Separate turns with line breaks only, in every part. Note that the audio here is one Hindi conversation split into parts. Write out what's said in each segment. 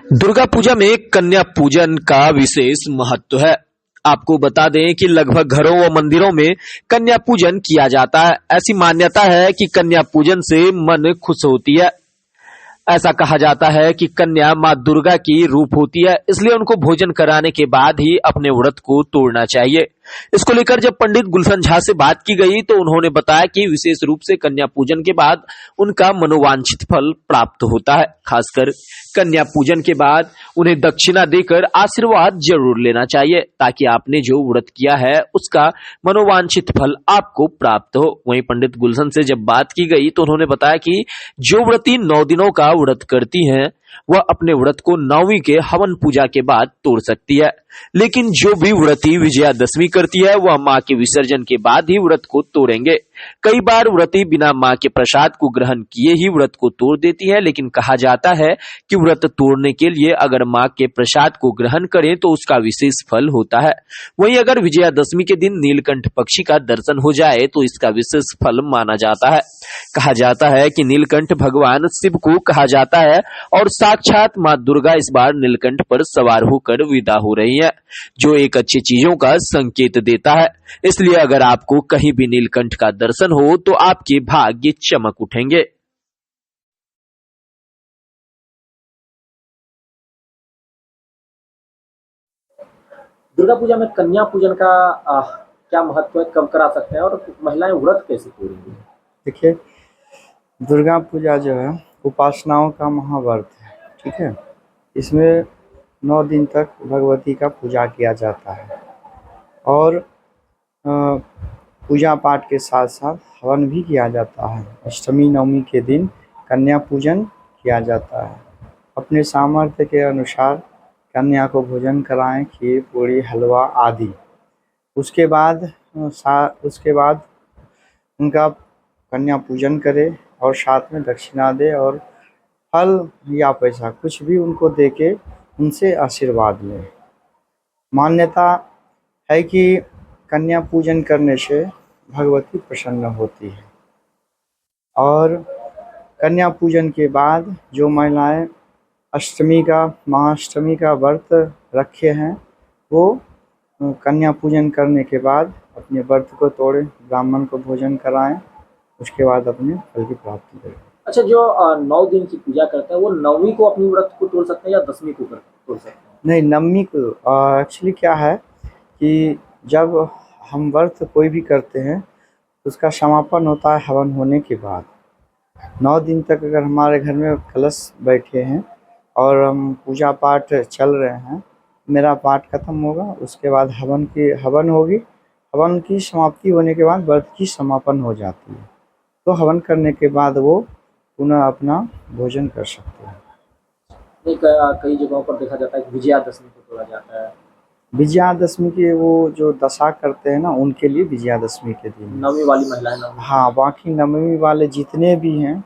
दुर्गा पूजा में कन्या पूजन का विशेष महत्व है। आपको बता दें कि लगभग घरों व मंदिरों में कन्या पूजन किया जाता है। ऐसी मान्यता है कि कन्या पूजन से मन खुश होती है। ऐसा कहा जाता है कि कन्या माँ दुर्गा की रूप होती है, इसलिए उनको भोजन कराने के बाद ही अपने व्रत को तोड़ना चाहिए। इसको लेकर जब पंडित गुलशन झा से बात की गई तो उन्होंने बताया कि विशेष रूप से कन्या पूजन के बाद उनका मनोवांछित फल प्राप्त होता है। खासकर कन्या पूजन के बाद उन्हें दक्षिणा देकर आशीर्वाद जरूर लेना चाहिए, ताकि आपने जो व्रत किया है उसका मनोवांछित फल आपको प्राप्त हो। वहीं पंडित गुलशन से जब बात की गई तो उन्होंने बताया कि जो व्रती 9 दिनों का व्रत करती हैं वह अपने व्रत को 9वीं के हवन पूजा के बाद तोड़ सकती है, लेकिन जो भी व्रती विजयादशमी करती है वह मां के विसर्जन के बाद ही व्रत को तोड़ेंगे। कई बार व्रती बिना मां के प्रसाद को ग्रहण किए ही व्रत को तोड़ देती है, लेकिन कहा जाता है कि व्रत तोड़ने के लिए अगर मां के प्रसाद को ग्रहण करें तो उसका विशेष फल होता है। वहीं अगर विजयादशमी के दिन नीलकंठ पक्षी का दर्शन हो जाए तो इसका विशेष फल माना जाता है। कहा जाता है कि नीलकंठ भगवान शिव को कहा जाता है और साक्षात मां दुर्गा इस बार नीलकंठ पर सवार होकर विदा हो रही है, जो एक अच्छी चीजों का संकेत देता है। इसलिए अगर आपको कहीं भी नीलकंठ का दर्शन हो तो आपके भाग्य चमक उठेंगे।
दुर्गा पूजा में कन्या पूजन का क्या महत्व है, कब करा सकते हैं और महिलाएं व्रत कैसे पूरेंगी?
देखिए, दुर्गा पूजा जो है उपासनाओं का महाव्रत है, ठीक है। इसमें 9 दिन तक भगवती का पूजा किया जाता है और पूजा पाठ के साथ साथ हवन भी किया जाता है। अष्टमी नवमी के दिन कन्या पूजन किया जाता है। अपने सामर्थ्य के अनुसार कन्या को भोजन कराएं, खीर पूड़ी हलवा आदि। उसके बाद उनका कन्या पूजन करे और साथ में दक्षिणा दे और फल या पैसा कुछ भी उनको देके उनसे आशीर्वाद लें। मान्यता है कि कन्या पूजन करने से भगवती प्रसन्न होती है और कन्या पूजन के बाद जो महिलाएं महाअष्टमी का व्रत रखे हैं वो कन्या पूजन करने के बाद अपने व्रत को तोड़ें, ब्राह्मण को भोजन कराएं, उसके बाद अपने फल की प्राप्ति करें।
अच्छा, जो 9 दिन की पूजा करते हैं वो 9वीं को अपनी व्रत को तोड़ सकते हैं या 10वीं को तोड़ सकते हैं?
नहीं, 9वीं को। एक्चुअली क्या है कि जब हम व्रत कोई भी करते हैं उसका समापन होता है हवन होने के बाद। 9 दिन तक अगर हमारे घर में कलश बैठे हैं और हम पूजा पाठ चल रहे हैं, मेरा पाठ खत्म होगा, उसके बाद हवन होगी। हवन की समाप्ति होने के बाद व्रत की समापन हो जाती है, तो हवन करने के बाद वो पुनः अपना भोजन कर सकते हैं।
कई जगहों पर देखा जाता है कि विजयादशमी को तोड़ा जाता है।
विजयादशमी के वो जो दशा करते हैं ना, उनके लिए विजयादशमी के दिन
9वीं वाली महिलाएं
हाँ, बाकी 9वीं वाले जितने भी हैं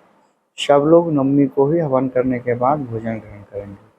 सब लोग 9वीं को ही हवन करने के बाद भोजन ग्रहण करेंगे।